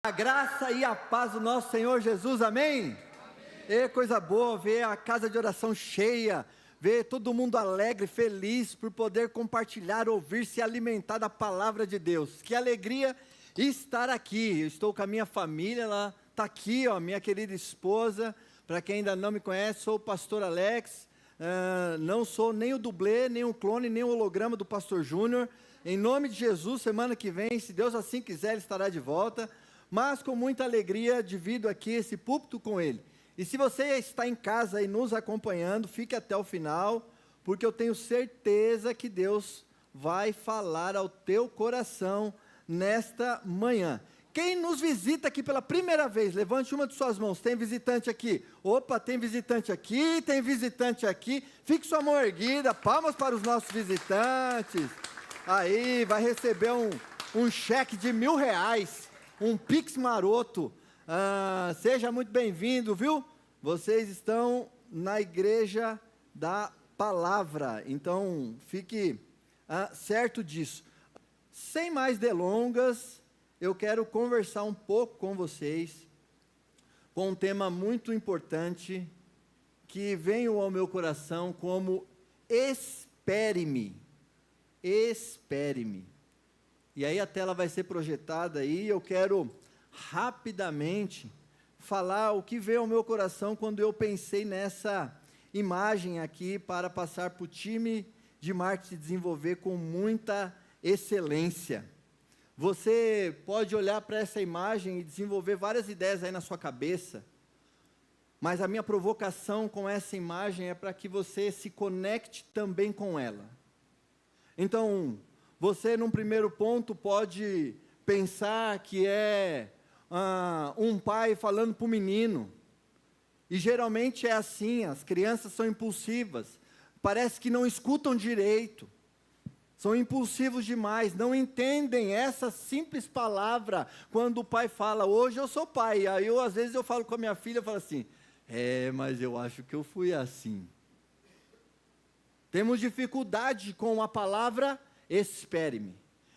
A graça e a paz do nosso Senhor Jesus, amém? É coisa boa ver a casa de oração cheia, ver todo mundo alegre, feliz por poder compartilhar, ouvir, se alimentar da palavra de Deus. Que alegria estar aqui. Eu estou com a minha família, ela está aqui, ó, minha querida esposa. Para quem ainda não me conhece, sou o pastor Alex. Não sou nem o dublê, nem o clone, nem o holograma do pastor Júnior. Em nome de Jesus, semana que vem, se Deus assim quiser, ele estará de volta. Mas com muita alegria divido aqui esse púlpito com ele. E se você está em casa e nos acompanhando, fique até o final, porque eu tenho certeza que Deus vai falar ao teu coração nesta manhã. Quem nos visita aqui pela primeira vez, levante uma de suas mãos. Tem visitante aqui? Opa, tem visitante aqui, tem visitante aqui. Fique sua mão erguida, palmas para os nossos visitantes. Aí, vai receber um cheque de R$1.000. Um Pix maroto. Seja muito bem-vindo, viu? Vocês estão na igreja da palavra, então fique certo disso. Sem mais delongas, eu quero conversar um pouco com vocês, com um tema muito importante, que veio ao meu coração como espere-me. Espere-me. E aí a tela vai ser projetada aí, eu quero rapidamente falar o que veio ao meu coração quando eu pensei nessa imagem aqui para passar para o time de marketing desenvolver com muita excelência. Você pode olhar para essa imagem e desenvolver várias ideias aí na sua cabeça, mas a minha provocação com essa imagem é para que você se conecte também com ela. Então, você, num primeiro ponto, pode pensar que é um pai falando para o menino. E geralmente é assim, as crianças são impulsivas. Parece que não escutam direito. São impulsivos demais, não entendem essa simples palavra quando o pai fala, hoje eu sou pai. Aí às vezes eu falo com a minha filha, eu falo assim, mas eu acho que eu fui assim. Temos dificuldade com a palavra espere-me.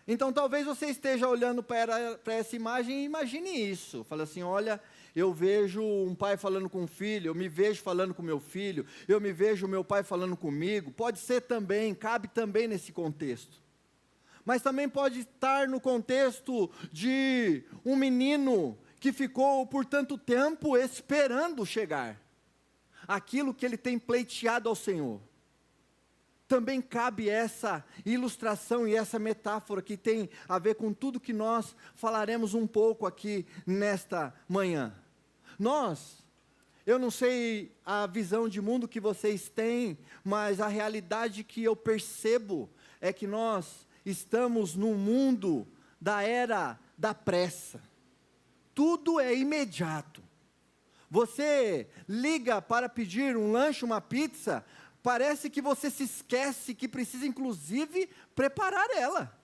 Então talvez você esteja olhando para essa imagem e imagine isso. Fala assim, olha, eu vejo um pai falando com um filho, eu me vejo falando com meu filho, eu me vejo meu pai falando comigo. Pode ser também, cabe também nesse contexto. Mas também pode estar no contexto de um menino que ficou por tanto tempo esperando chegar aquilo que ele tem pleiteado ao Senhor. Também cabe essa ilustração e essa metáfora que tem a ver com tudo que nós falaremos um pouco aqui nesta manhã. Eu não sei a visão de mundo que vocês têm, mas a realidade que eu percebo é que nós estamos num mundo da era da pressa. Tudo é imediato. Você liga para pedir um lanche, uma pizza, parece que você se esquece que precisa, inclusive, preparar ela.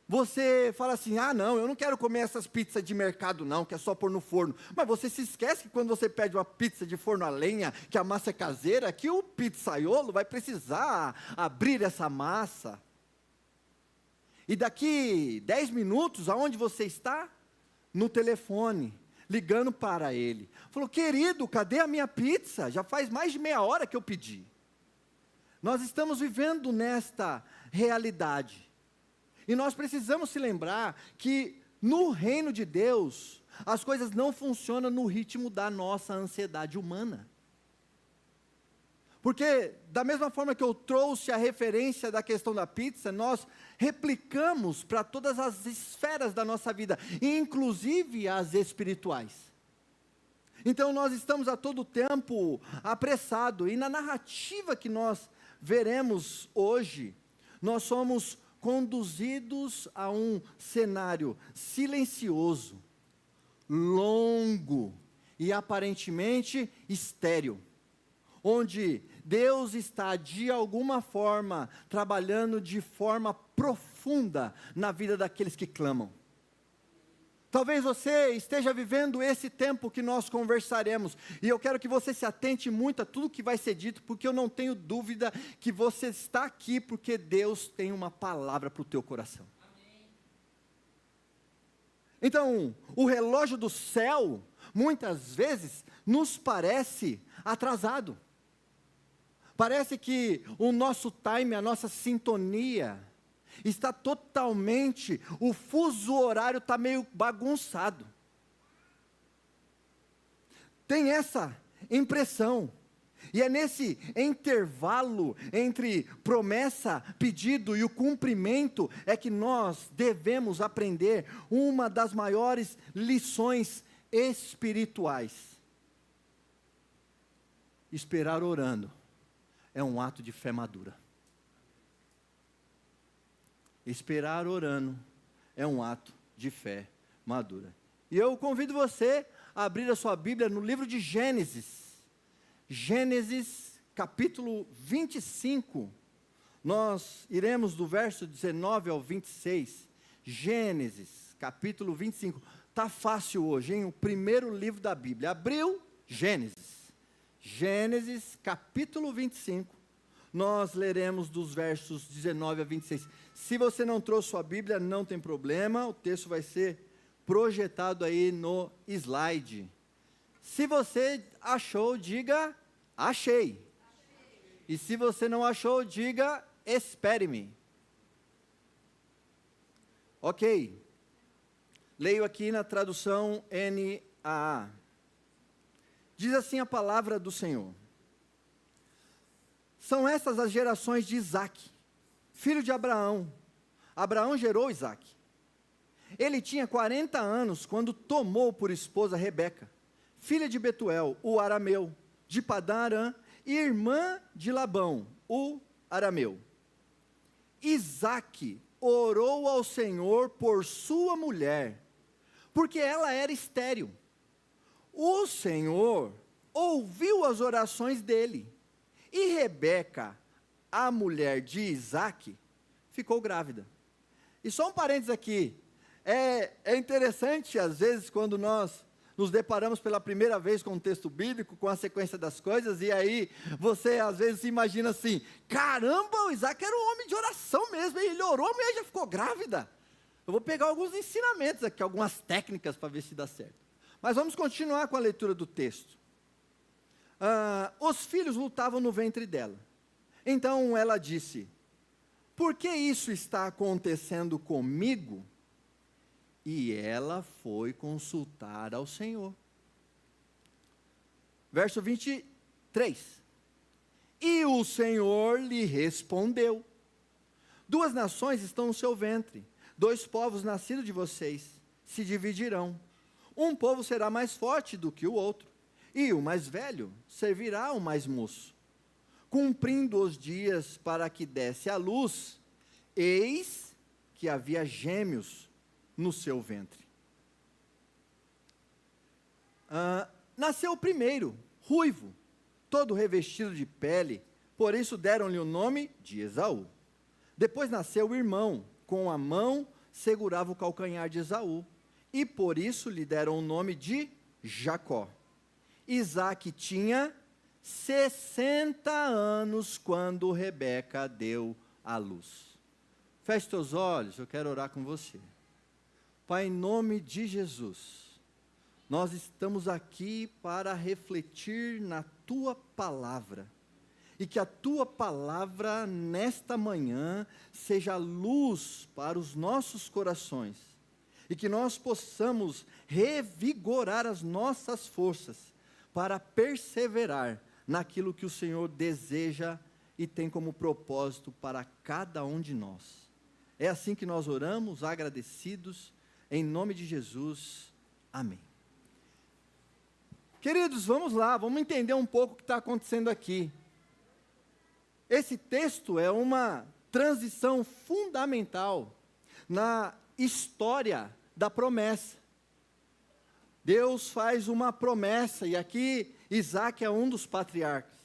Você fala assim, não, eu não quero comer essas pizzas de mercado não, que é só pôr no forno. Mas você se esquece que quando você pede uma pizza de forno a lenha, que a massa é caseira, que o pizzaiolo vai precisar abrir essa massa. E daqui 10 minutos, aonde você está? No telefone, ligando para ele. Falou, querido, cadê a minha pizza? Já faz mais de meia hora que eu pedi. Nós estamos vivendo nesta realidade. E nós precisamos se lembrar que no reino de Deus, as coisas não funcionam no ritmo da nossa ansiedade humana. Porque da mesma forma que eu trouxe a referência da questão da pizza, nós replicamos para todas as esferas da nossa vida, inclusive as espirituais. Então nós estamos a todo tempo apressados, e na narrativa que nós veremos hoje, nós somos conduzidos a um cenário silencioso, longo e aparentemente estéril, onde Deus está de alguma forma trabalhando de forma profunda na vida daqueles que clamam. Talvez você esteja vivendo esse tempo que nós conversaremos, e eu quero que você se atente muito a tudo que vai ser dito, porque eu não tenho dúvida que você está aqui porque Deus tem uma palavra para o teu coração. Amém. Então, o relógio do céu, muitas vezes, nos parece atrasado. Parece que o nosso time, a nossa sintonia, está totalmente, o fuso horário está meio bagunçado. Tem essa impressão. E é nesse intervalo entre promessa, pedido e o cumprimento é que nós devemos aprender uma das maiores lições espirituais. Esperar orando é um ato de fé madura. Esperar orando é um ato de fé madura. E eu convido você a abrir a sua Bíblia no livro de Gênesis. Gênesis, capítulo 25. Nós iremos do verso 19 ao 26. Gênesis, capítulo 25. Está fácil hoje, hein? O primeiro livro da Bíblia. Abriu, Gênesis. Gênesis, capítulo 25. Nós leremos dos versos 19 a 26. Se você não trouxe sua Bíblia, não tem problema. O texto vai ser projetado aí no slide. Se você achou, diga, achei. E se você não achou, diga, espere-me. Ok. Leio aqui na tradução NAA. Diz assim a palavra do Senhor. São essas as gerações de Isaque, filho de Abraão. Abraão gerou Isaque. Ele tinha 40 anos quando tomou por esposa Rebeca, filha de Betuel, o arameu, de Padã Arã, e irmã de Labão, o arameu. Isaque orou ao Senhor por sua mulher, porque ela era estéril. O Senhor ouviu as orações dele, e Rebeca, a mulher de Isaque, ficou grávida. E só um parênteses aqui, é interessante às vezes quando nós nos deparamos pela primeira vez com um texto bíblico, com a sequência das coisas, e aí você às vezes imagina assim, caramba, o Isaque era um homem de oração mesmo, ele orou, a mulher já ficou grávida. Eu vou pegar alguns ensinamentos aqui, algumas técnicas para ver se dá certo. Mas vamos continuar com a leitura do texto. Os filhos lutavam no ventre dela. Então ela disse, por que isso está acontecendo comigo? E ela foi consultar ao Senhor. Verso 23. E o Senhor lhe respondeu, 2 nações estão no seu ventre, 2 povos nascidos de vocês se dividirão. Um povo será mais forte do que o outro, e o mais velho servirá ao mais moço. Cumprindo os dias para que desse à luz, eis que havia gêmeos no seu ventre. Nasceu o primeiro, ruivo, todo revestido de pele, por isso deram-lhe o nome de Esaú. Depois nasceu o irmão, com a mão segurava o calcanhar de Esaú, e por isso lhe deram o nome de Jacó. Isaque tinha 60 anos quando Rebeca deu à luz. Feche teus olhos, eu quero orar com você. Pai, em nome de Jesus, nós estamos aqui para refletir na Tua Palavra, e que a Tua Palavra, nesta manhã, seja luz para os nossos corações, e que nós possamos revigorar as nossas forças, para perseverar naquilo que o Senhor deseja e tem como propósito para cada um de nós. É assim que nós oramos, agradecidos, em nome de Jesus, amém. Queridos, vamos lá, vamos entender um pouco o que está acontecendo aqui. Esse texto é uma transição fundamental na história da promessa. Deus faz uma promessa, e aqui Isaque é um dos patriarcas.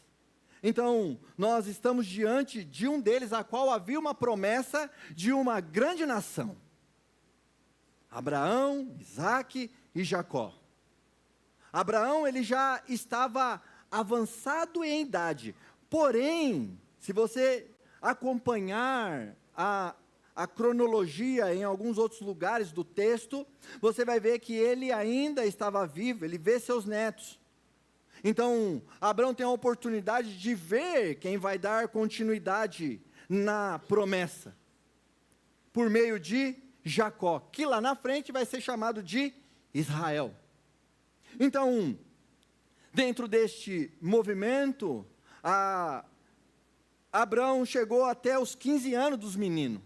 Então, nós estamos diante de um deles, a qual havia uma promessa de uma grande nação. Abraão, Isaque e Jacó. Abraão, ele já estava avançado em idade, porém, se você acompanhar a cronologia em alguns outros lugares do texto, você vai ver que ele ainda estava vivo, ele vê seus netos. Então, Abraão tem a oportunidade de ver quem vai dar continuidade na promessa, por meio de Jacó, que lá na frente vai ser chamado de Israel. Então, dentro deste movimento, Abraão chegou até os 15 anos dos meninos,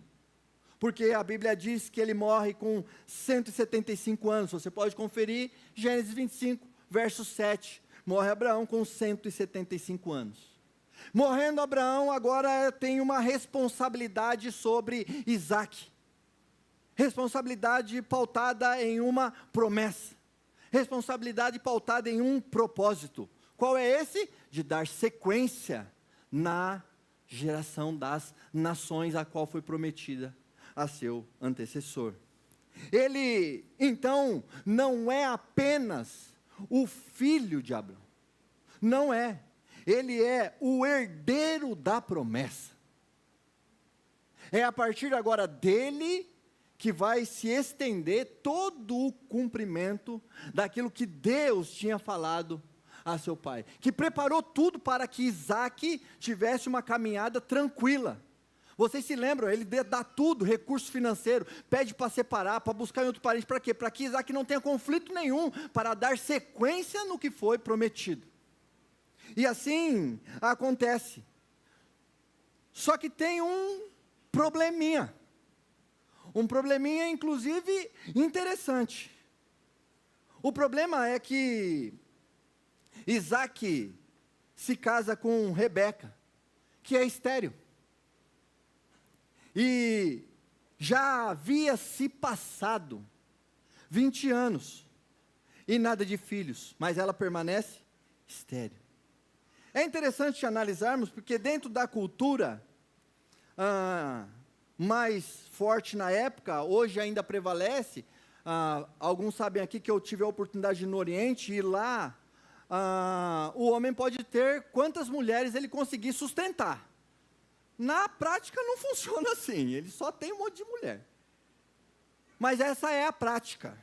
porque a Bíblia diz que ele morre com 175 anos, você pode conferir, Gênesis 25, verso 7, morre Abraão com 175 anos. Morrendo Abraão, agora tem uma responsabilidade sobre Isaque, responsabilidade pautada em uma promessa, responsabilidade pautada em um propósito. Qual é esse? De dar sequência na geração das nações a qual foi prometida a seu antecessor. Ele, então, não é apenas o filho de Abraão, não é, ele é o herdeiro da promessa. É a partir agora dele que vai se estender todo o cumprimento daquilo que Deus tinha falado a seu pai, que preparou tudo para que Isaque tivesse uma caminhada tranquila. Vocês se lembram, ele dá tudo, recurso financeiro, pede para separar, para buscar em outro parente, para quê? Para que Isaque não tenha conflito nenhum, para dar sequência no que foi prometido. E assim acontece. Só que tem um probleminha inclusive interessante. O problema é que Isaque se casa com Rebeca, que é estéril. E já havia se passado 20 anos, e nada de filhos, mas ela permanece estéril. É interessante analisarmos, porque dentro da cultura mais forte na época, hoje ainda prevalece, alguns sabem aqui que eu tive a oportunidade de ir no Oriente, e lá o homem pode ter quantas mulheres ele conseguir sustentar. Na prática não funciona assim, ele só tem um monte de mulher. Mas essa é a prática.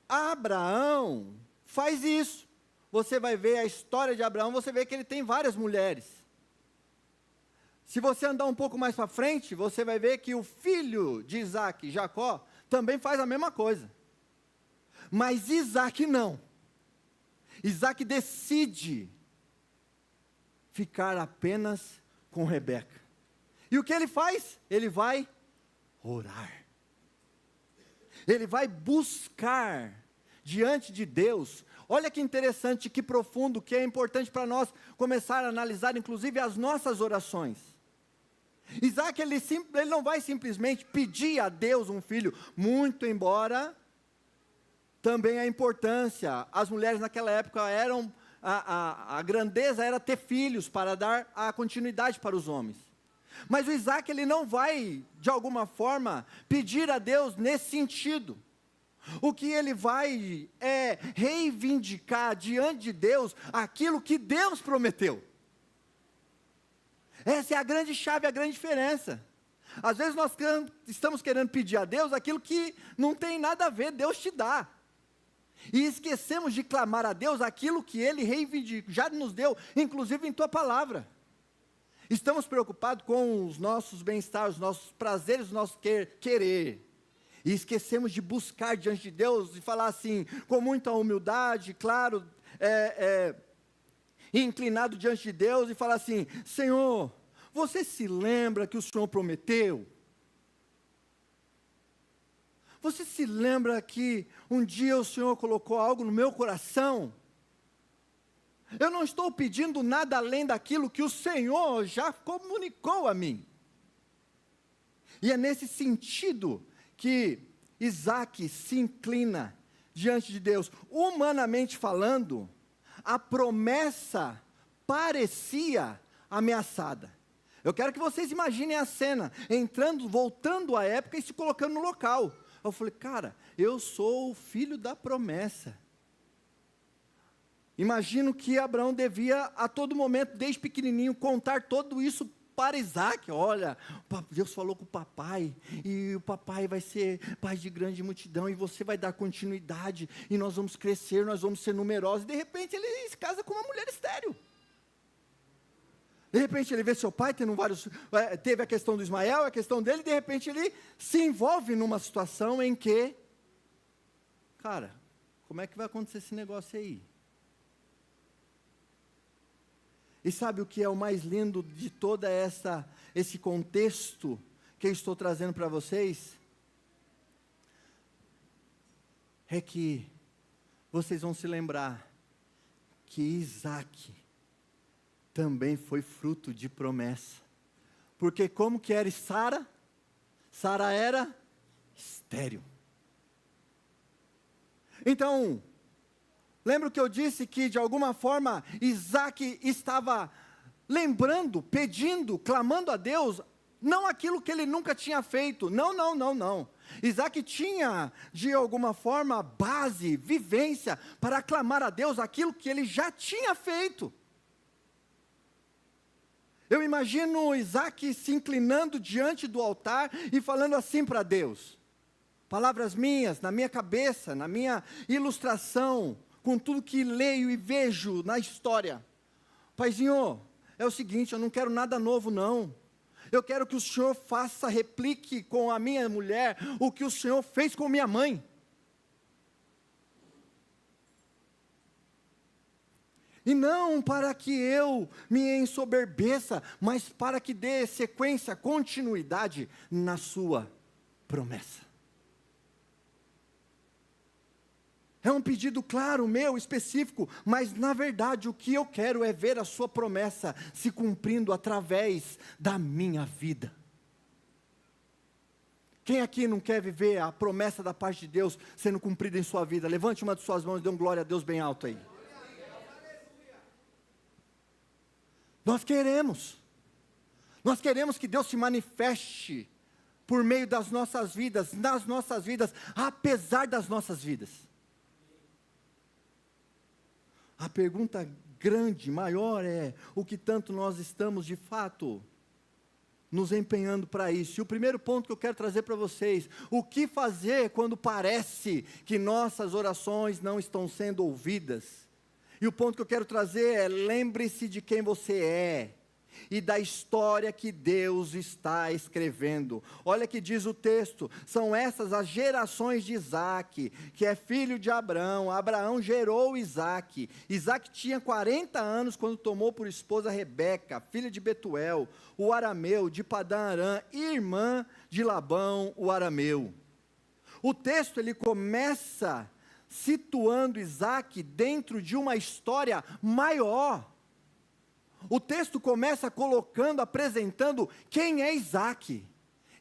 Abraão faz isso. Você vai ver a história de Abraão, você vê que ele tem várias mulheres. Se você andar um pouco mais para frente, você vai ver que o filho de Isaque, Jacó, também faz a mesma coisa. Mas Isaque não. Isaque decide ficar apenas com Rebeca. E o que ele faz? Ele vai orar. Ele vai buscar diante de Deus. Olha que interessante, que profundo, que é importante para nós começar a analisar, inclusive, as nossas orações. Isaque, ele não vai simplesmente pedir a Deus um filho, muito embora também a importância, as mulheres naquela época eram, a grandeza era ter filhos para dar a continuidade para os homens. Mas o Isaque, ele não vai, de alguma forma, pedir a Deus nesse sentido. O que ele vai é reivindicar diante de Deus aquilo que Deus prometeu. Essa é a grande chave, a grande diferença. Às vezes nós estamos querendo pedir a Deus aquilo que não tem nada a ver, Deus te dá. E esquecemos de clamar a Deus aquilo que Ele reivindica, já nos deu, inclusive em Tua palavra. Estamos preocupados com os nossos bem-estar, os nossos prazeres, o nosso querer. E esquecemos de buscar diante de Deus e falar assim, com muita humildade, claro, inclinado diante de Deus e falar assim, Senhor, você se lembra que o Senhor prometeu? Você se lembra que um dia o Senhor colocou algo no meu coração? Eu não estou pedindo nada além daquilo que o Senhor já comunicou a mim. E é nesse sentido que Isaque se inclina diante de Deus. Humanamente falando, a promessa parecia ameaçada. Eu quero que vocês imaginem a cena, voltando à época e se colocando no local. Eu falei, cara, eu sou o filho da promessa. Imagino que Abraão devia, a todo momento, desde pequenininho, contar tudo isso para Isaac, olha, Deus falou com o papai, e o papai vai ser pai de grande multidão, e você vai dar continuidade, e nós vamos crescer, nós vamos ser numerosos. De repente ele se casa com uma mulher estéril. De repente ele vê seu pai tendo teve a questão do Ismael, a questão dele, de repente ele se envolve numa situação em que, cara, como é que vai acontecer esse negócio aí? E sabe o que é o mais lindo de todo esse contexto que eu estou trazendo para vocês? É que vocês vão se lembrar que Isaac também foi fruto de promessa. Porque como que era Sara? Sara era estéril. Então, lembra que eu disse que de alguma forma Isaac estava lembrando, pedindo, clamando a Deus, não aquilo que ele nunca tinha feito. Não. Isaac tinha de alguma forma base, vivência para clamar a Deus aquilo que ele já tinha feito. Eu imagino Isaac se inclinando diante do altar e falando assim para Deus, palavras minhas, na minha cabeça, na minha ilustração, com tudo que leio e vejo na história. Paizinho, é o seguinte, eu não quero nada novo não. Eu quero que o Senhor replique com a minha mulher o que o Senhor fez com minha mãe. E não para que eu me ensoberbeça, mas para que dê sequência, continuidade na sua promessa. É um pedido claro, meu, específico, mas na verdade o que eu quero é ver a sua promessa se cumprindo através da minha vida. Quem aqui não quer viver a promessa da parte de Deus sendo cumprida em sua vida? Levante uma de suas mãos e dê um glória a Deus bem alto aí. Nós queremos que Deus se manifeste por meio das nossas vidas, nas nossas vidas, apesar das nossas vidas. A pergunta grande, maior é, o que tanto nós estamos de fato nos empenhando para isso? E o primeiro ponto que eu quero trazer para vocês, o que fazer quando parece que nossas orações não estão sendo ouvidas? E o ponto que eu quero trazer é, lembre-se de quem você é e da história que Deus está escrevendo. Olha que diz o texto, são essas as gerações de Isaac, que é filho de Abraão. Abraão gerou Isaac. Isaac tinha 40 anos quando tomou por esposa Rebeca, filha de Betuel, o arameu, de Padã Arã, irmã de Labão, o arameu. O texto ele começa situando Isaac dentro de uma história maior. O texto começa apresentando quem é Isaac.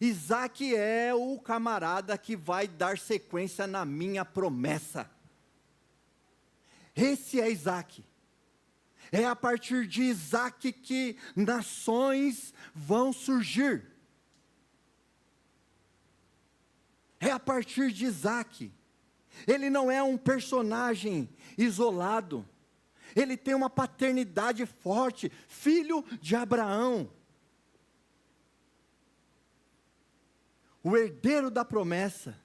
Isaac é o camarada que vai dar sequência na minha promessa. Esse é Isaac. É a partir de Isaac que nações vão surgir. É a partir de Isaac. Ele não é um personagem isolado. Ele tem uma paternidade forte, filho de Abraão. O herdeiro da promessa.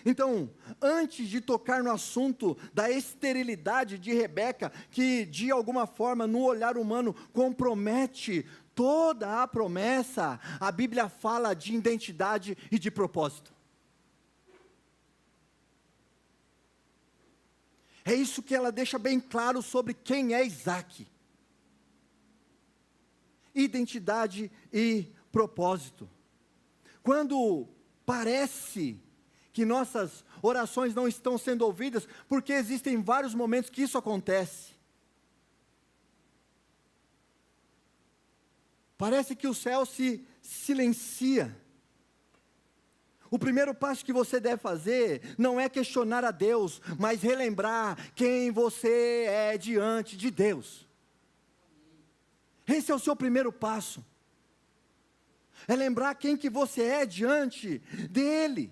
Então, antes de tocar no assunto da esterilidade de Rebeca, que de alguma forma no olhar humano compromete toda a promessa, a Bíblia fala de identidade e de propósito. É isso que ela deixa bem claro sobre quem é Isaac. Identidade e propósito. Quando parece que nossas orações não estão sendo ouvidas, porque existem vários momentos que isso acontece. Parece que o céu se silencia. O primeiro passo que você deve fazer não é questionar a Deus, mas relembrar quem você é diante de Deus. Esse é o seu primeiro passo. É lembrar quem que você é diante dEle.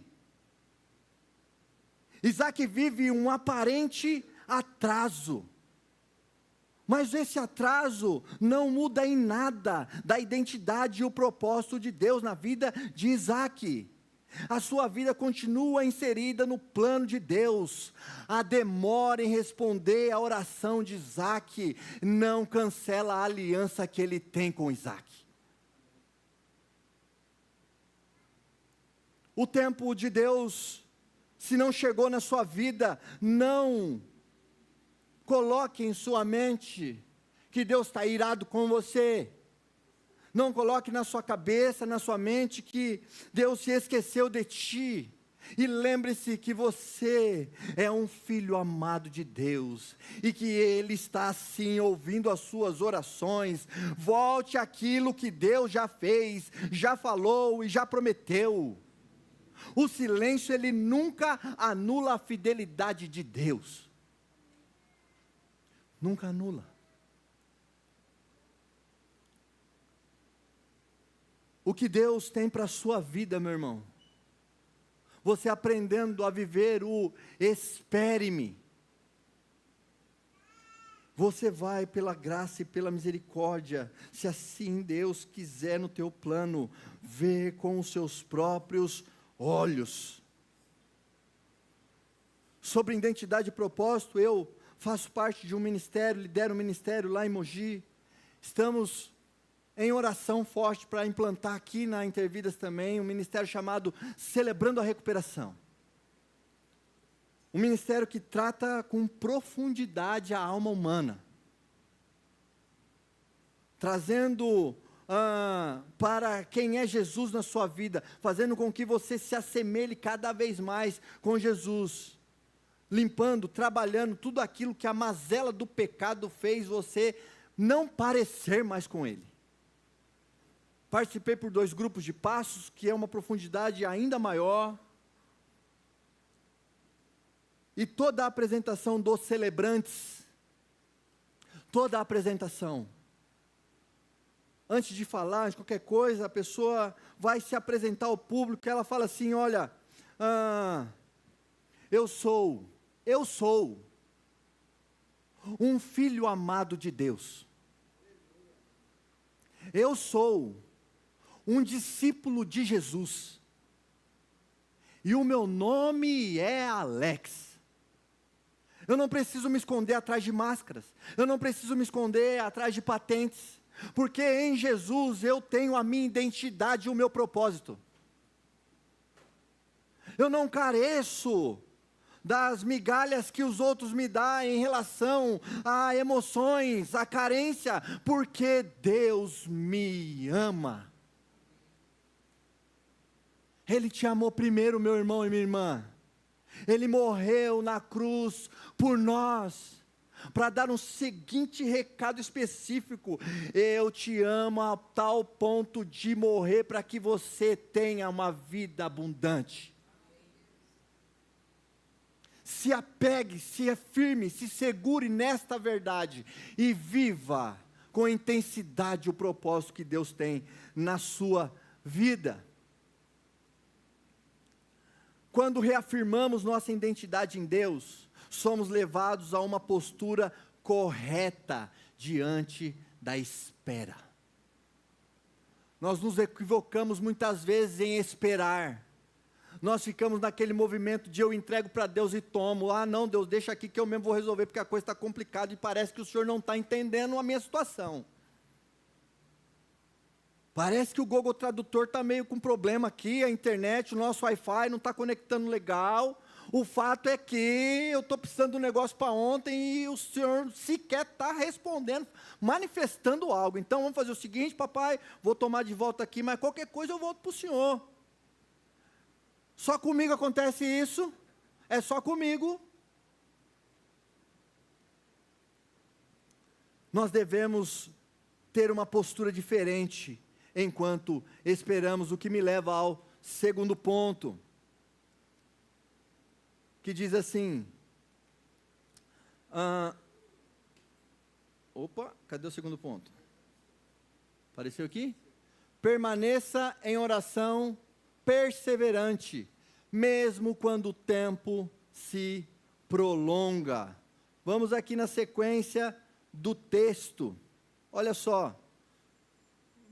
Isaac vive um aparente atraso, Mas esse atraso não muda em nada da identidade e o propósito de Deus na vida de Isaac. A sua vida continua inserida no plano de Deus. A demora em responder à oração de Isaac não cancela a aliança que ele tem com Isaac. O tempo de Deus, se não chegou na sua vida, não coloque em sua mente que Deus está irado com você. Não coloque na sua cabeça, na sua mente, que Deus se esqueceu de ti. E lembre-se que você é um filho amado de Deus, e que Ele está sim ouvindo as suas orações. Volte àquilo que Deus já fez, já falou e já prometeu. O silêncio, ele nunca anula a fidelidade de Deus. Nunca anula. O que Deus tem para a sua vida, meu irmão? Você aprendendo a viver o espere-me. Você vai pela graça e pela misericórdia, se assim Deus quiser no teu plano, ver com os seus próprios olhos. Sobre identidade e propósito, eu faço parte de um ministério, lidero um ministério lá em Mogi. Estamos em oração forte para implantar aqui na Intervidas também um ministério chamado Celebrando a Recuperação. Um ministério que trata com profundidade a alma humana, trazendo para quem é Jesus na sua vida, fazendo com que você se assemelhe cada vez mais com Jesus, limpando, trabalhando tudo aquilo que a mazela do pecado fez você não parecer mais com Ele. Participei por 2 grupos de passos, que é uma profundidade ainda maior. E toda a apresentação dos celebrantes, toda a apresentação, antes de falar de qualquer coisa, a pessoa vai se apresentar ao público, ela fala assim, olha, eu sou um filho amado de Deus. Eu sou um discípulo de Jesus. E o meu nome é Alex. Eu não preciso me esconder atrás de máscaras. Eu não preciso me esconder atrás de patentes. Porque em Jesus eu tenho a minha identidade e o meu propósito. Eu não careço das migalhas que os outros me dão em relação a emoções, a carência, porque Deus me ama. Ele te amou primeiro, meu irmão e minha irmã. Ele morreu na cruz por nós, para dar um seguinte recado específico: eu te amo a tal ponto de morrer para que você tenha uma vida abundante. Se apegue, se firme, se segure nesta verdade e viva com intensidade o propósito que Deus tem na sua vida. Quando reafirmamos nossa identidade em Deus, somos levados a uma postura correta diante da espera. Nós nos equivocamos muitas vezes em esperar. Nós ficamos naquele movimento de eu entrego para Deus e tomo. Ah não, Deus, deixa aqui que eu mesmo vou resolver, porque a coisa está complicada e parece que o Senhor não está entendendo a minha situação. Parece que o Google Tradutor está meio com problema aqui, a internet, o nosso Wi-Fi não está conectando legal. O fato é que eu estou precisando de um negócio para ontem e o Senhor sequer está respondendo, manifestando algo. Então vamos fazer o seguinte, papai, vou tomar de volta aqui, mas qualquer coisa eu volto para o Senhor. Só comigo acontece isso? É só comigo? Nós devemos ter uma postura diferente enquanto esperamos, o que me leva ao segundo ponto, que diz assim, cadê o segundo ponto? Apareceu aqui? Permaneça em oração perseverante, mesmo quando o tempo se prolonga. Vamos aqui na sequência do texto, olha só,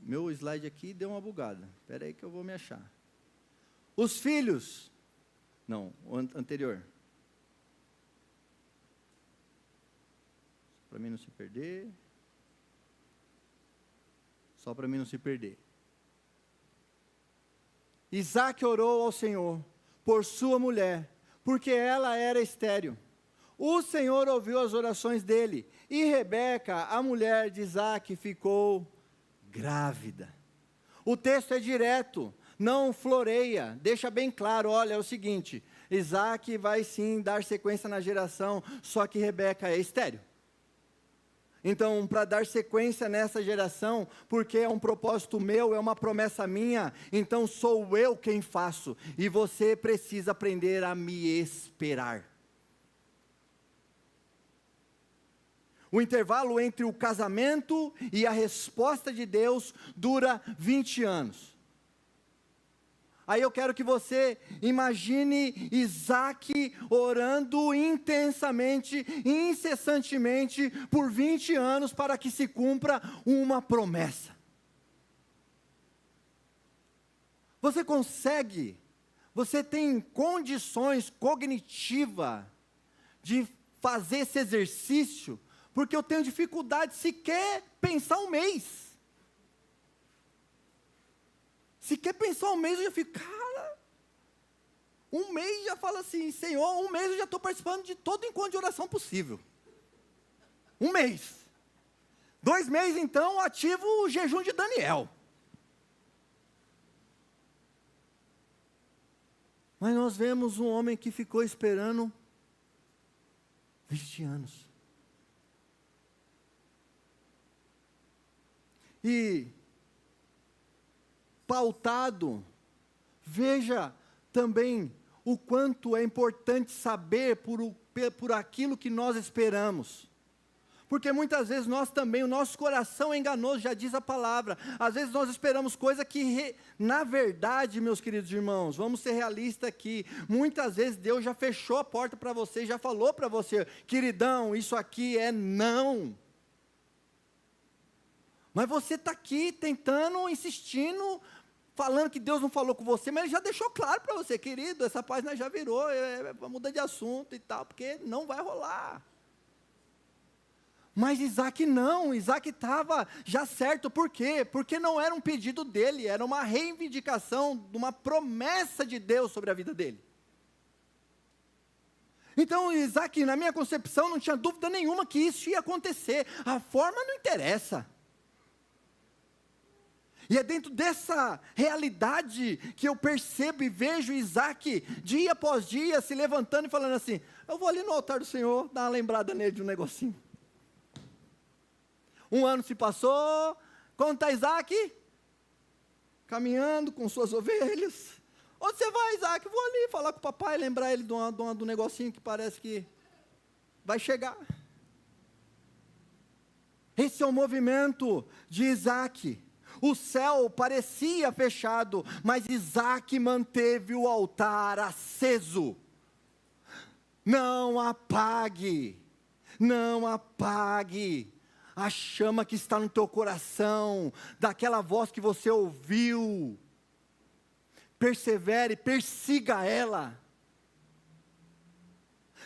meu slide aqui deu uma bugada, espera aí que eu vou me achar. Os filhos, não, o anterior, para mim não se perder, só para mim não se perder. Isaac orou ao Senhor por sua mulher, porque ela era estéril. O Senhor ouviu as orações dele, e Rebeca, a mulher de Isaac, ficou grávida. O texto é direto, não floreia, deixa bem claro, olha, é o seguinte, Isaac vai sim dar sequência na geração, só que Rebeca é estéril. Então, para dar sequência nessa geração, porque é um propósito meu, é uma promessa minha, então sou eu quem faço, e você precisa aprender a me esperar. O intervalo entre o casamento e a resposta de Deus dura 20 anos. Aí eu quero que você imagine Isaac orando intensamente, incessantemente, por 20 anos para que se cumpra uma promessa. Você tem condições cognitivas de fazer esse exercício? Porque eu tenho dificuldade sequer pensar um mês. Se quer pensar um mês, eu já fico, cara, um mês já fala assim, Senhor, um mês eu já estou participando de todo encontro de oração possível. Um mês. 2 meses, então, ativo o jejum de Daniel. Mas nós vemos um homem que ficou esperando 20 anos. E pautado, veja também o quanto é importante saber por aquilo que nós esperamos. Porque muitas vezes nós também, o nosso coração é enganoso, já diz a palavra. Às vezes nós esperamos coisa que, na verdade, meus queridos irmãos, vamos ser realistas aqui. Muitas vezes Deus já fechou a porta para você, já falou para você, queridão, isso aqui é não. Mas você está aqui tentando, insistindo, falando que Deus não falou com você, mas Ele já deixou claro para você, querido, essa página já virou, muda de assunto e tal, porque não vai rolar. Mas Isaac não, Isaac estava já certo, por quê? Porque não era um pedido dele, era uma reivindicação de uma promessa de Deus sobre a vida dele. Então Isaac, na minha concepção, não tinha dúvida nenhuma que isso ia acontecer, a forma não interessa. E é dentro dessa realidade que eu percebo e vejo Isaac, dia após dia, se levantando e falando assim, eu vou ali no altar do Senhor, dar uma lembrada nele de um negocinho. 1 ano se passou, como está Isaac? Caminhando com suas ovelhas. Onde você vai, Isaac? Vou ali falar com o papai, lembrar ele do negocinho que parece que vai chegar. Esse é o movimento de Isaac. O céu parecia fechado, mas Isaac manteve o altar aceso. Não apague a chama que está no teu coração, daquela voz que você ouviu. Persevere, persiga ela.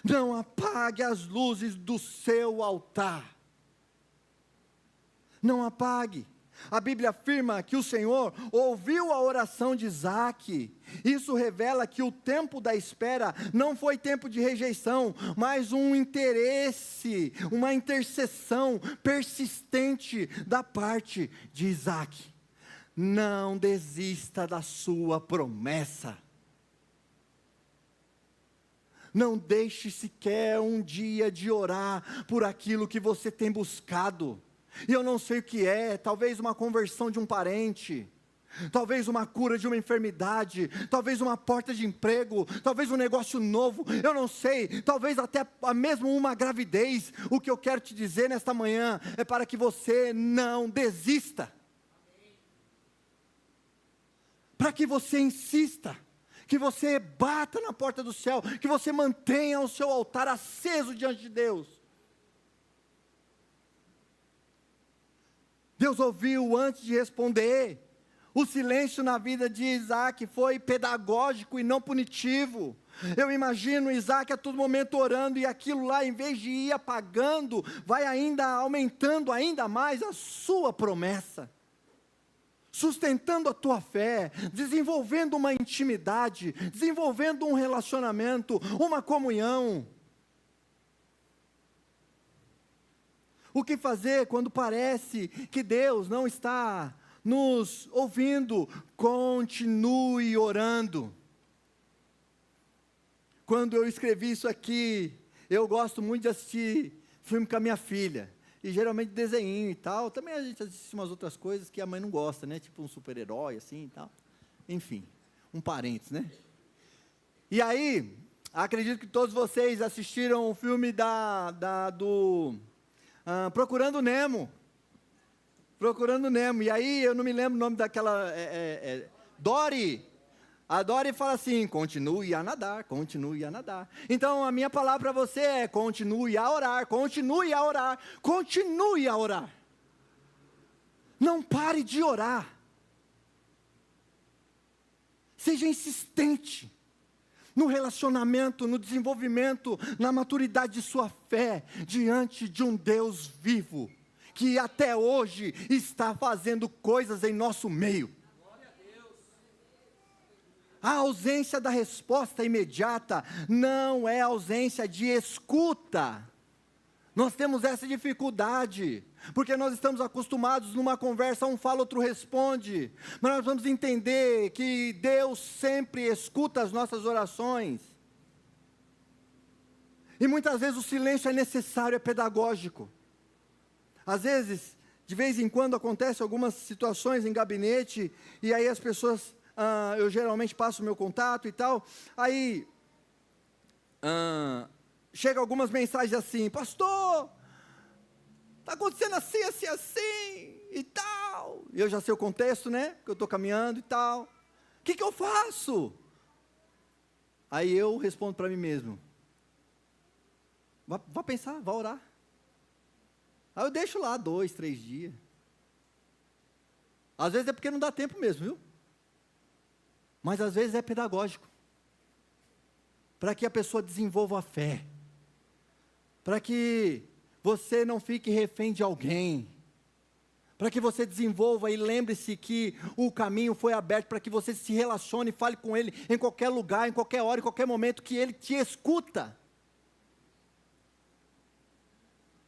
Não apague as luzes do seu altar. Não apague. A Bíblia afirma que o Senhor ouviu a oração de Isaac. Isso revela que o tempo da espera não foi tempo de rejeição, mas um interesse, uma intercessão persistente da parte de Isaac. Não desista da sua promessa. Não deixe sequer um dia de orar por aquilo que você tem buscado. E eu não sei o que é, talvez uma conversão de um parente, talvez uma cura de uma enfermidade, talvez uma porta de emprego, talvez um negócio novo, eu não sei, talvez até mesmo uma gravidez. O que eu quero te dizer nesta manhã é para que você não desista, para que você insista, que você bata na porta do céu, que você mantenha o seu altar aceso diante de Deus. Deus ouviu antes de responder. O silêncio na vida de Isaac foi pedagógico e não punitivo. Eu imagino Isaac a todo momento orando, e aquilo lá, em vez de ir apagando, vai ainda aumentando ainda mais a sua promessa, sustentando a tua fé, desenvolvendo uma intimidade, desenvolvendo um relacionamento, uma comunhão. O que fazer quando parece que Deus não está nos ouvindo? Continue orando. Quando eu escrevi isso aqui, eu gosto muito de assistir filme com a minha filha, e geralmente desenho e tal. Também a gente assiste umas outras coisas que a mãe não gosta, né? Tipo um super-herói assim e tal. Enfim, um parênteses, né? E aí, acredito que todos vocês assistiram o filme Procurando Nemo. Procurando Nemo. E aí, eu não me lembro o nome daquela... Dory. A Dory fala assim: continue a nadar, continue a nadar. Então, a minha palavra para você é: continue a orar, continue a orar, continue a orar. Não pare de orar. Seja insistente no relacionamento, no desenvolvimento, na maturidade de sua fé, diante de um Deus vivo, que até hoje está fazendo coisas em nosso meio. A ausência da resposta imediata não é ausência de escuta. Nós temos essa dificuldade, porque nós estamos acostumados numa conversa, um fala, outro responde. Mas nós vamos entender que Deus sempre escuta as nossas orações. E muitas vezes o silêncio é necessário, é pedagógico. Às vezes, de vez em quando, acontecem algumas situações em gabinete, e aí as pessoas... eu geralmente passo o meu contato e tal, aí chega algumas mensagens assim: pastor, está acontecendo assim, assim, assim, e tal, e eu já sei o contexto, né, que eu estou caminhando e tal, o que eu faço? Aí eu respondo para mim mesmo: vá pensar, vá orar. Aí eu deixo lá 2, 3 dias, às vezes é porque não dá tempo mesmo, viu? Mas às vezes é pedagógico, para que a pessoa desenvolva a fé, para que você não fique refém de alguém, para que você desenvolva e lembre-se que o caminho foi aberto para que você se relacione e fale com Ele em qualquer lugar, em qualquer hora, em qualquer momento, que Ele te escuta.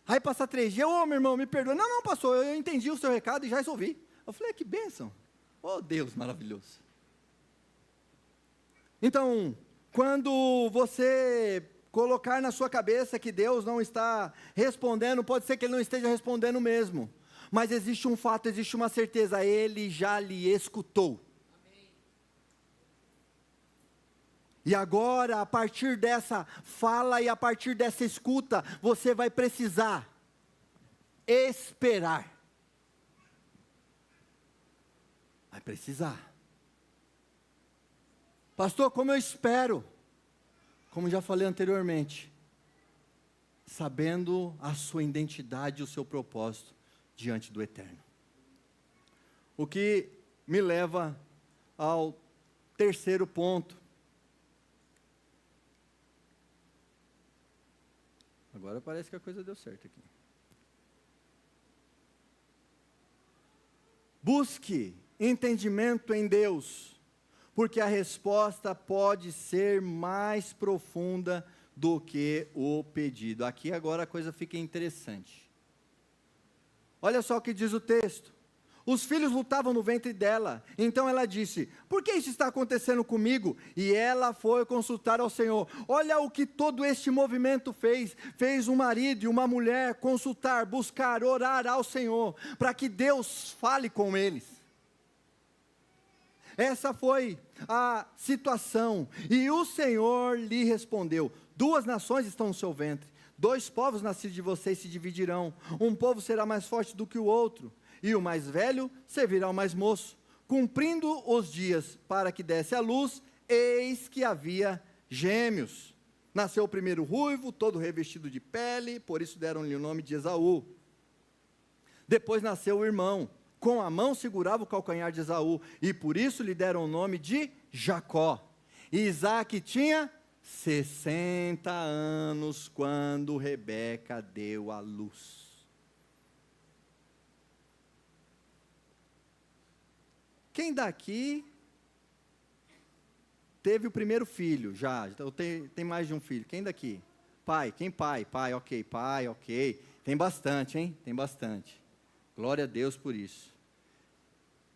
Aí passa 3 dias: ô meu irmão, me perdoa. Não, pastor, eu entendi o seu recado e já resolvi. Eu falei: que bênção, oh Deus maravilhoso. Então, quando você colocar na sua cabeça que Deus não está respondendo, pode ser que Ele não esteja respondendo mesmo, mas existe um fato, existe uma certeza: Ele já lhe escutou. Amém. E agora, a partir dessa fala e a partir dessa escuta, você vai precisar esperar. Vai precisar. Pastor, como eu espero? Como já falei anteriormente, sabendo a sua identidade e o seu propósito diante do Eterno. O que me leva ao terceiro ponto. Agora parece que a coisa deu certo aqui. Busque entendimento em Deus, porque a resposta pode ser mais profunda do que o pedido. Aqui agora a coisa fica interessante. Olha só o que diz o texto: os filhos lutavam no ventre dela, então ela disse: por que isso está acontecendo comigo? E ela foi consultar ao Senhor. Olha o que todo este movimento fez um marido e uma mulher consultar, buscar, orar ao Senhor, para que Deus fale com eles. Essa foi a situação, e o Senhor lhe respondeu: 2 nações estão no seu ventre, 2 povos nascidos de vocês se dividirão, um povo será mais forte do que o outro, e o mais velho servirá ao mais moço. Cumprindo os dias para que desse à luz, eis que havia gêmeos. Nasceu o primeiro ruivo, todo revestido de pele, por isso deram-lhe o nome de Esaú. Depois nasceu o irmão, com a mão segurava o calcanhar de Esaú, e por isso lhe deram o nome de Jacó. E Isaque tinha 60 anos quando Rebeca deu à luz. Quem daqui teve o primeiro filho já? Tem mais de um filho. Quem daqui? Pai, quem pai? Pai, ok. Tem bastante, hein? Tem bastante. Glória a Deus por isso.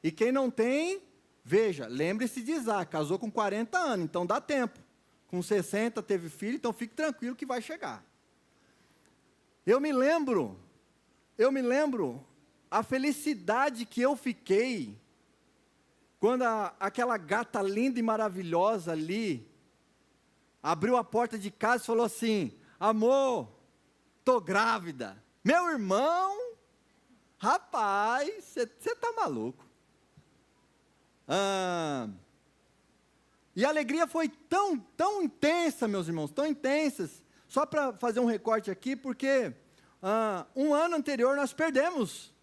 E quem não tem, veja, lembre-se de Isaac, casou com 40 anos, então dá tempo. Com 60 teve filho, então fique tranquilo que vai chegar. Eu me lembro a felicidade que eu fiquei quando aquela gata linda e maravilhosa ali abriu a porta de casa e falou assim: amor, estou grávida. Meu irmão, rapaz, você está maluco. E a alegria foi tão intensa, meus irmãos, tão intensas. Só para fazer um recorte aqui, porque um ano anterior nós perdemos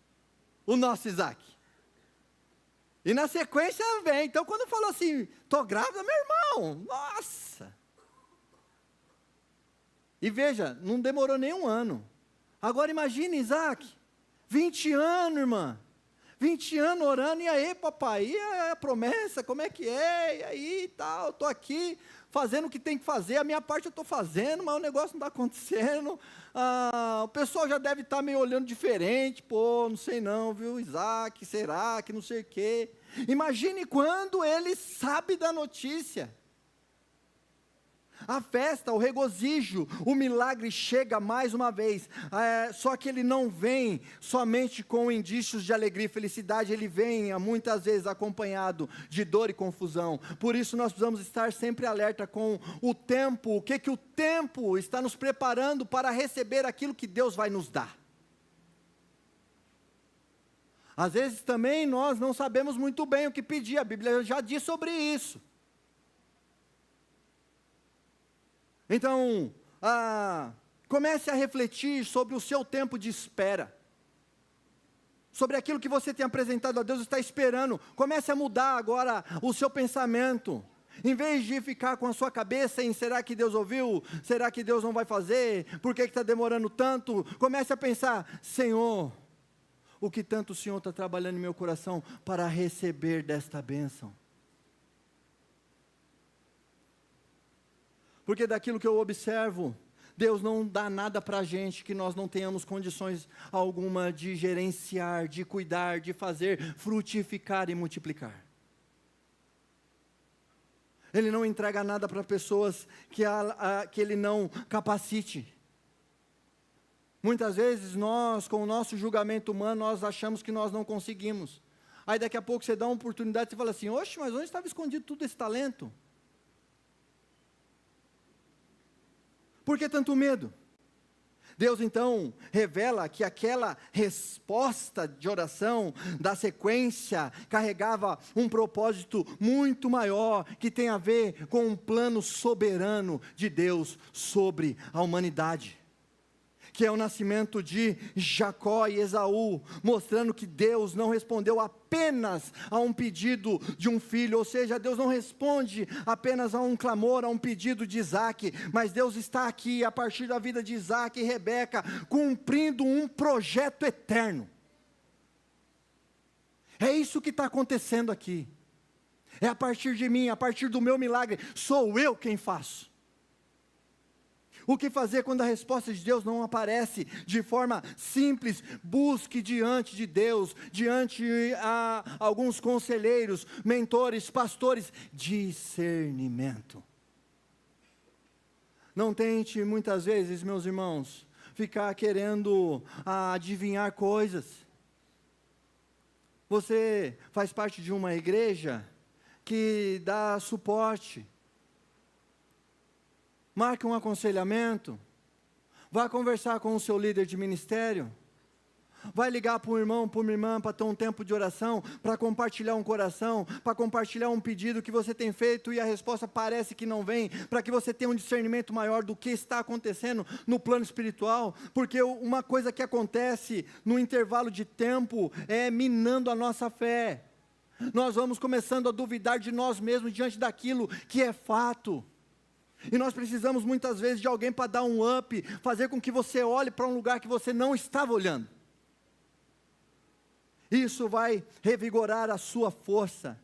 o nosso Isaac. E na sequência vem. Então, quando falou assim, estou grávida, meu irmão, nossa. E veja, não demorou nem um ano. Agora imagine Isaac, 20 anos, irmã. 20 anos orando, e aí, papai, e a promessa, como é que é? E aí, tal, estou aqui fazendo o que tem que fazer, a minha parte eu estou fazendo, mas o negócio não está acontecendo. O pessoal já deve estar meio olhando diferente, pô, não sei não, viu, Isaac, será que não sei o quê. Imagine quando ele sabe da notícia. A festa, o regozijo, o milagre chega mais uma vez, só que ele não vem somente com indícios de alegria e felicidade, ele vem muitas vezes acompanhado de dor e confusão. Por isso nós precisamos estar sempre alerta com o tempo, o que o tempo está nos preparando para receber aquilo que Deus vai nos dar. Às vezes também nós não sabemos muito bem o que pedir, a Bíblia já diz sobre isso. Então, comece a refletir sobre o seu tempo de espera, sobre aquilo que você tem apresentado a Deus, está esperando. Comece a mudar agora o seu pensamento, em vez de ficar com a sua cabeça em será que Deus ouviu, será que Deus não vai fazer, por que está demorando tanto? Comece a pensar, Senhor, o que tanto o Senhor está trabalhando em meu coração para receber desta bênção. Porque daquilo que eu observo, Deus não dá nada para a gente que nós não tenhamos condições alguma de gerenciar, de cuidar, de fazer frutificar e multiplicar. Ele não entrega nada para pessoas que Ele não capacite. Muitas vezes nós, com o nosso julgamento humano, nós achamos que nós não conseguimos. Aí daqui a pouco você dá uma oportunidade e fala assim, oxe, mas onde estava escondido todo esse talento? Por que tanto medo? Deus então revela que aquela resposta de oração da sequência carregava um propósito muito maior, que tem a ver com um plano soberano de Deus sobre a humanidade, que é o nascimento de Jacó e Esaú, mostrando que Deus não respondeu apenas a um pedido de um filho, ou seja, Deus não responde apenas a um clamor, a um pedido de Isaque, mas Deus está aqui, a partir da vida de Isaque e Rebeca, cumprindo um projeto eterno. É isso que está acontecendo aqui, é a partir de mim, a partir do meu milagre, sou eu quem faço. O que fazer quando a resposta de Deus não aparece de forma simples? Busque diante de Deus, diante a alguns conselheiros, mentores, pastores, discernimento. Não tente muitas vezes, meus irmãos, ficar querendo adivinhar coisas. Você faz parte de uma igreja que dá suporte. Marque um aconselhamento, vá conversar com o seu líder de ministério, Vai ligar para um irmão, para uma irmã, para ter um tempo de oração, para compartilhar um coração, para compartilhar um pedido que você tem feito e a resposta parece que não vem, para que você tenha um discernimento maior do que está acontecendo no plano espiritual, porque uma coisa que acontece no intervalo de tempo é minando a nossa fé. Nós vamos começando a duvidar de nós mesmos diante daquilo que é fato. E nós precisamos muitas vezes de alguém para dar um up, fazer com que você olhe para um lugar que você não estava olhando. Isso vai revigorar a sua força.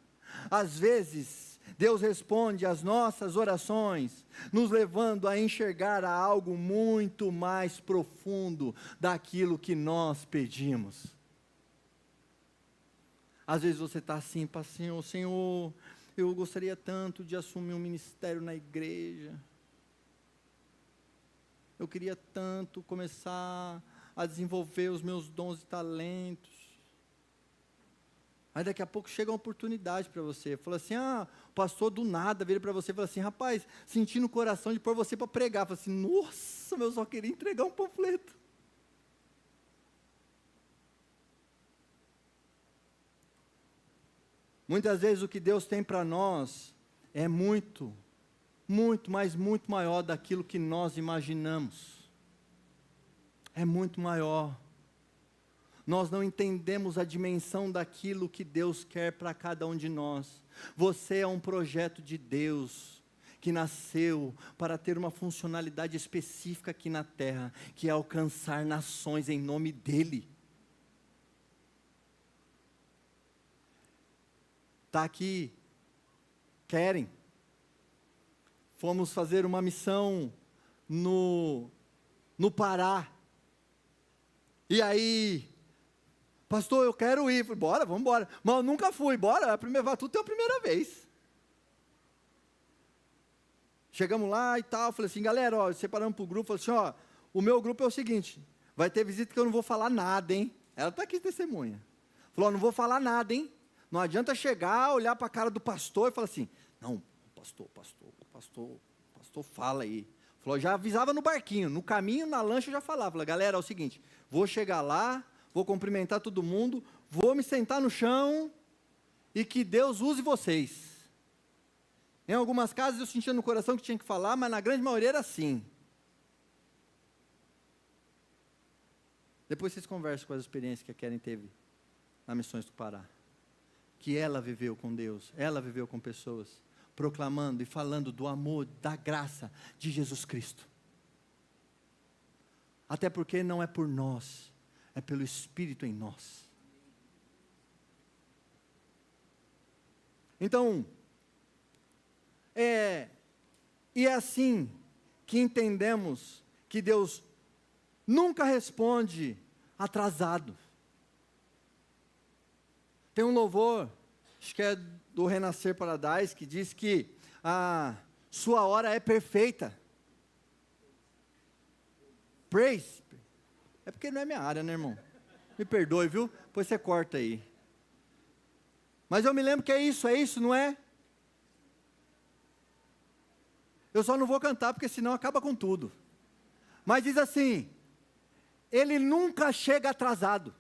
Às vezes, Deus responde às nossas orações, nos levando a enxergar algo muito mais profundo daquilo que nós pedimos. Às vezes você está assim, Senhor, eu gostaria tanto de assumir um ministério na igreja. Eu queria tanto começar a desenvolver os meus dons e talentos. Aí daqui a pouco chega uma oportunidade para você. Fala assim, o pastor do nada vira para você e fala assim, rapaz, senti no coração de pôr você para pregar. Fala assim, nossa, eu só queria entregar um panfleto. Muitas vezes o que Deus tem para nós é muito, mas muito maior daquilo que nós imaginamos. É muito maior. Nós não entendemos a dimensão daquilo que Deus quer para cada um de nós. Você é um projeto de Deus, que nasceu para ter uma funcionalidade específica aqui na terra, que é alcançar nações em nome dEle. Está aqui, querem. Fomos fazer uma missão no Pará. E aí, pastor, eu quero ir. Falei, bora, vamos embora. Mas eu nunca fui, bora, tudo é a primeira vez. Chegamos lá e tal, falei assim, galera, separamos para o grupo, falei assim, o meu grupo é o seguinte, vai ter visita que eu não vou falar nada, hein? Ela está aqui testemunha. Falou, não vou falar nada, hein? Não adianta chegar, olhar para a cara do pastor e falar assim, não, pastor, fala aí. Falou, já avisava no barquinho, no caminho, na lancha eu já falava. Falei, galera, é o seguinte, vou chegar lá, vou cumprimentar todo mundo, vou me sentar no chão e que Deus use vocês. Em algumas casas eu sentia no coração que tinha que falar, mas na grande maioria era assim. Depois vocês conversam com as experiências que a Keren teve na Missões do Pará. Que ela viveu com Deus, ela viveu com pessoas, proclamando e falando do amor, da graça de Jesus Cristo. Até porque não é por nós, é pelo Espírito em nós. Então, e é assim que entendemos que Deus nunca responde atrasado. Tem um louvor, acho que é do Renascer Paradise, que diz que a sua hora é perfeita. Praise. É porque não é minha área, né, irmão? Me perdoe, viu? Depois você corta aí. Mas eu me lembro que é isso, não é? Eu só não vou cantar, porque senão acaba com tudo. Mas diz assim, Ele nunca chega atrasado.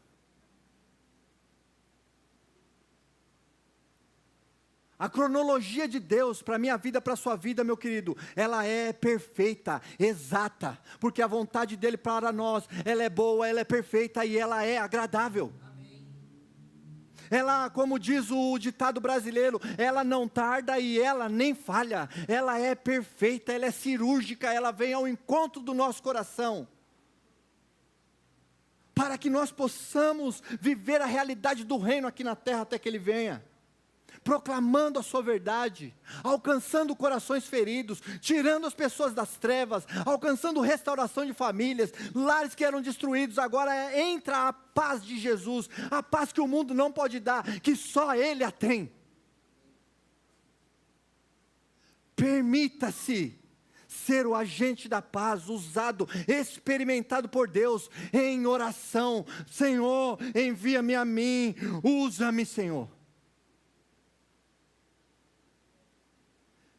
A cronologia de Deus para a minha vida, para a sua vida, meu querido, ela é perfeita, exata, porque a vontade dEle para nós, ela é boa, ela é perfeita e ela é agradável. Amém. Ela, como diz o ditado brasileiro, ela não tarda e ela nem falha, ela é perfeita, ela é cirúrgica, ela vem ao encontro do nosso coração, para que nós possamos viver a realidade do reino aqui na terra até que Ele venha. Proclamando a sua verdade, alcançando corações feridos, tirando as pessoas das trevas, alcançando restauração de famílias, lares que eram destruídos, agora entra a paz de Jesus, a paz que o mundo não pode dar, que só Ele a tem. Permita-se ser o agente da paz, usado, experimentado por Deus, em oração. Senhor, envia-me a mim, usa-me, Senhor.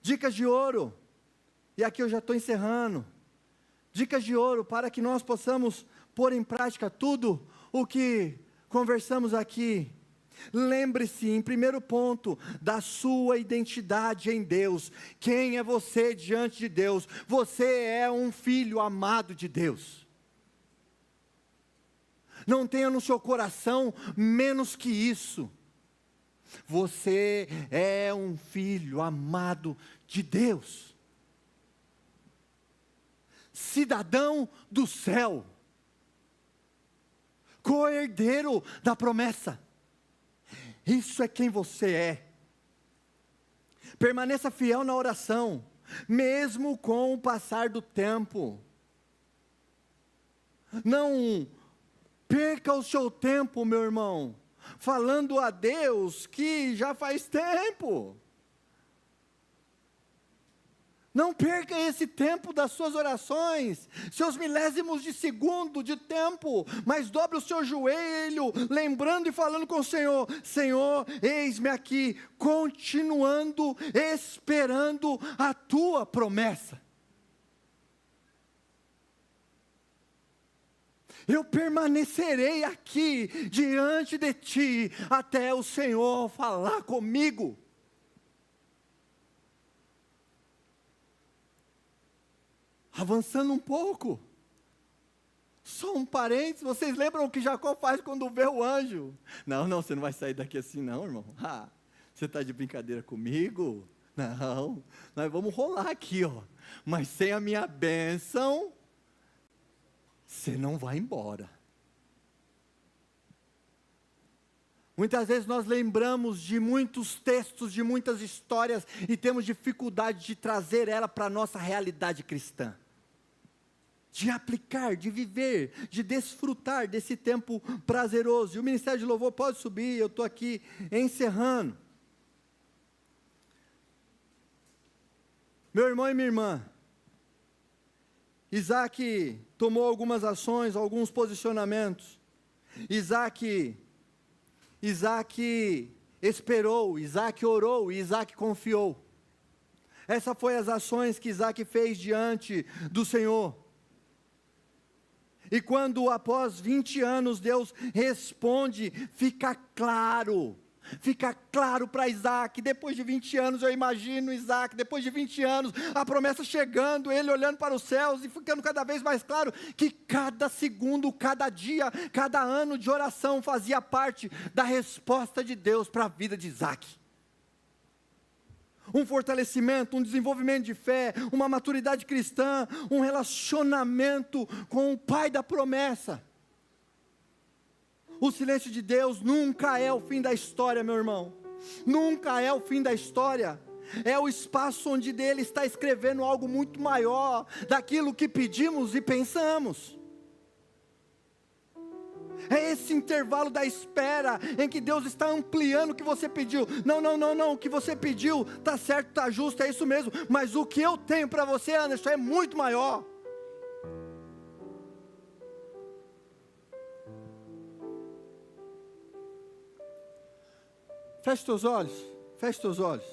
Dicas de ouro, e aqui eu já estou encerrando, dicas de ouro para que nós possamos pôr em prática tudo o que conversamos aqui. Lembre-se, em primeiro ponto, da sua identidade em Deus. Quem é você diante de Deus? Você é um filho amado de Deus. Não tenha no seu coração menos que isso. Você é um filho amado de Deus. Cidadão do céu. Co-herdeiro da promessa. Isso é quem você é. Permaneça fiel na oração, mesmo com o passar do tempo. Não perca o seu tempo, meu irmão, falando a Deus que já faz tempo. Não perca esse tempo das suas orações, seus milésimos de segundo de tempo, mas dobre o seu joelho, lembrando e falando com o Senhor: Senhor, eis-me aqui, continuando, esperando a tua promessa. Eu permanecerei aqui diante de ti, até o Senhor falar comigo. Avançando um pouco, só um parênteses, vocês lembram o que Jacó faz quando vê o anjo? Não, você não vai sair daqui assim não, irmão. Você está de brincadeira comigo? Não, nós vamos rolar aqui, ó. Mas sem a minha bênção, você não vai embora. Muitas vezes nós lembramos de muitos textos, de muitas histórias, e temos dificuldade de trazer ela para a nossa realidade cristã. De aplicar, de viver, de desfrutar desse tempo prazeroso. E o Ministério de Louvor pode subir, eu estou aqui encerrando. Meu irmão e minha irmã, Isaac tomou algumas ações, alguns posicionamentos. Isaac esperou, Isaac orou, Isaac confiou. Essas foram as ações que Isaac fez diante do Senhor. E quando após 20 anos Deus responde, fica claro para Isaac. Depois de 20 anos, eu imagino Isaac, depois de 20 anos, a promessa chegando, ele olhando para os céus e ficando cada vez mais claro, que cada segundo, cada dia, cada ano de oração fazia parte da resposta de Deus para a vida de Isaac. Um fortalecimento, um desenvolvimento de fé, uma maturidade cristã, um relacionamento com o Pai da promessa. O silêncio de Deus nunca é o fim da história, meu irmão. Nunca é o fim da história. É o espaço onde Ele está escrevendo algo muito maior daquilo que pedimos e pensamos. É esse intervalo da espera em que Deus está ampliando o que você pediu. Não, o que você pediu está certo, está justo, é isso mesmo. Mas o que eu tenho para você, Anderson, é muito maior. Feche teus olhos, feche teus olhos.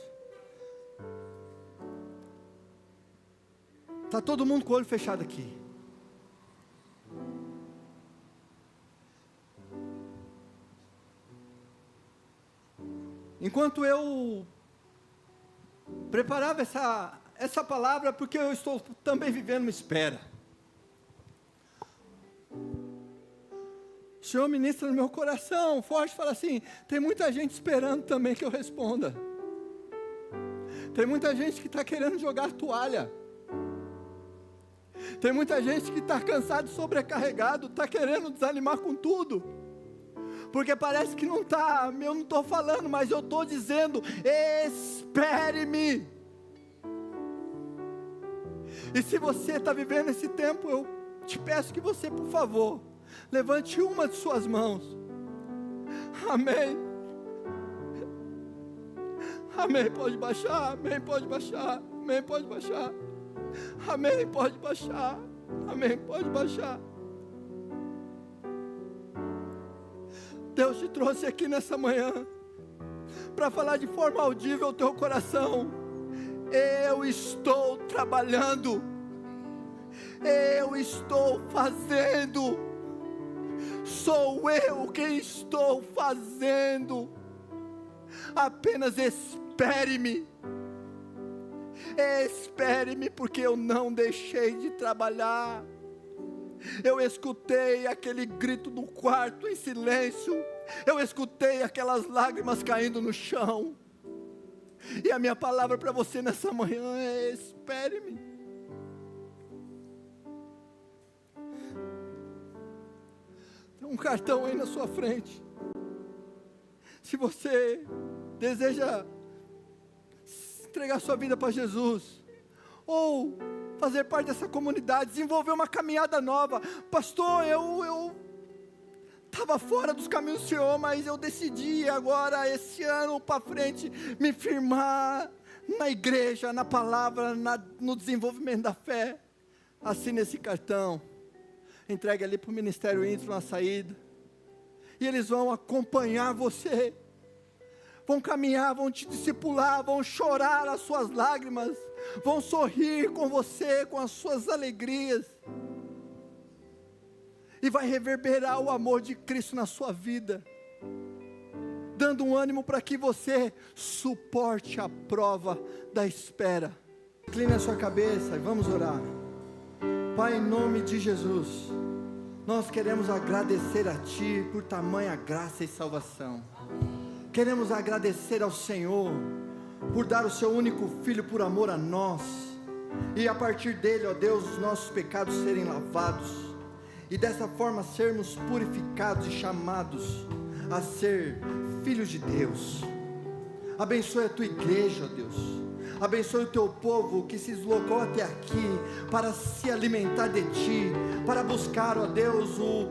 Está todo mundo com o olho fechado aqui. Enquanto eu preparava essa palavra, porque eu estou também vivendo uma espera. O Senhor ministra no meu coração, forte, fala assim, tem muita gente esperando também que eu responda. Tem muita gente que está querendo jogar a toalha. Tem muita gente que está cansado, sobrecarregado, está querendo desanimar com tudo. Porque parece que não está, eu não estou falando, mas eu estou dizendo, espere-me. E se você está vivendo esse tempo, eu te peço que você, por favor, levante uma de suas mãos. Amém. Amém, pode baixar, amém, pode baixar, amém, pode baixar. Amém, pode baixar, amém, pode baixar. Deus te trouxe aqui nessa manhã para falar de forma audível ao teu coração. Eu estou trabalhando, eu estou fazendo, sou eu quem estou fazendo. Apenas espere-me. Espere-me, porque eu não deixei de trabalhar. Eu escutei aquele grito do quarto em silêncio. Eu escutei aquelas lágrimas caindo no chão. E a minha palavra para você nessa manhã é: espere-me. Tem um cartão aí na sua frente. Se você deseja entregar sua vida para Jesus, ou fazer parte dessa comunidade, desenvolver uma caminhada nova. Pastor, eu estava fora dos caminhos do Senhor, mas eu decidi agora, esse ano para frente, me firmar na igreja, na palavra, no desenvolvimento da fé. Assine esse cartão, entregue ali para o Ministério Intro na saída, e eles vão acompanhar você, vão caminhar, vão te discipular, vão chorar as suas lágrimas, vão sorrir com você, com as suas alegrias, e vai reverberar o amor de Cristo na sua vida, dando um ânimo para que você suporte a prova da espera. Incline a sua cabeça e vamos orar. Pai, em nome de Jesus, nós queremos agradecer a Ti por tamanha graça e salvação. Queremos agradecer ao Senhor por dar o Seu único Filho por amor a nós, e a partir dele, ó Deus, os nossos pecados serem lavados, e dessa forma sermos purificados e chamados a ser filhos de Deus. Abençoe a Tua igreja, ó Deus. Abençoe o Teu povo que se deslocou até aqui para se alimentar de Ti, para buscar, ó Deus, o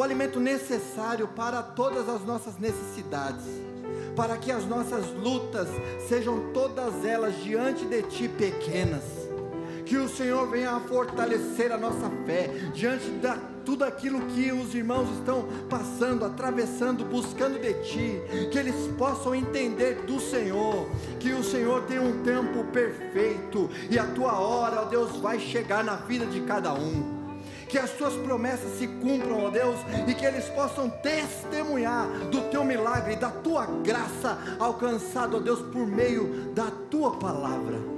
alimento necessário para todas as nossas necessidades, para que as nossas lutas sejam todas elas diante de Ti pequenas. Que o Senhor venha a fortalecer a nossa fé diante de tudo aquilo que os irmãos estão passando, atravessando, buscando de Ti. Que eles possam entender do Senhor, que o Senhor tem um tempo perfeito, e a Tua hora, ó Deus, vai chegar na vida de cada um. Que as Tuas promessas se cumpram, ó Deus, e que eles possam testemunhar do Teu milagre, da Tua graça alcançada, ó Deus, por meio da Tua palavra.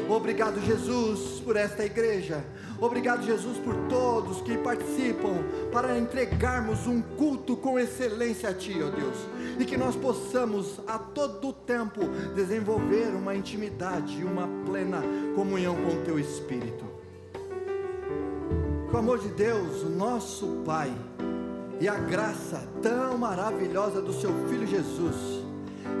Obrigado, Jesus, por esta igreja. Obrigado, Jesus, por todos que participam, para entregarmos um culto com excelência a Ti, ó Deus, e que nós possamos a todo tempo desenvolver uma intimidade, uma plena comunhão com o Teu Espírito. Com o amor de Deus, o nosso Pai, e a graça tão maravilhosa do Seu Filho Jesus,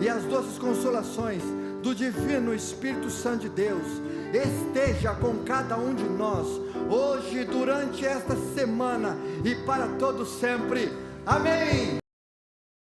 e as doces consolações do Divino Espírito Santo de Deus, esteja com cada um de nós, hoje, durante esta semana, e para todo sempre. Amém.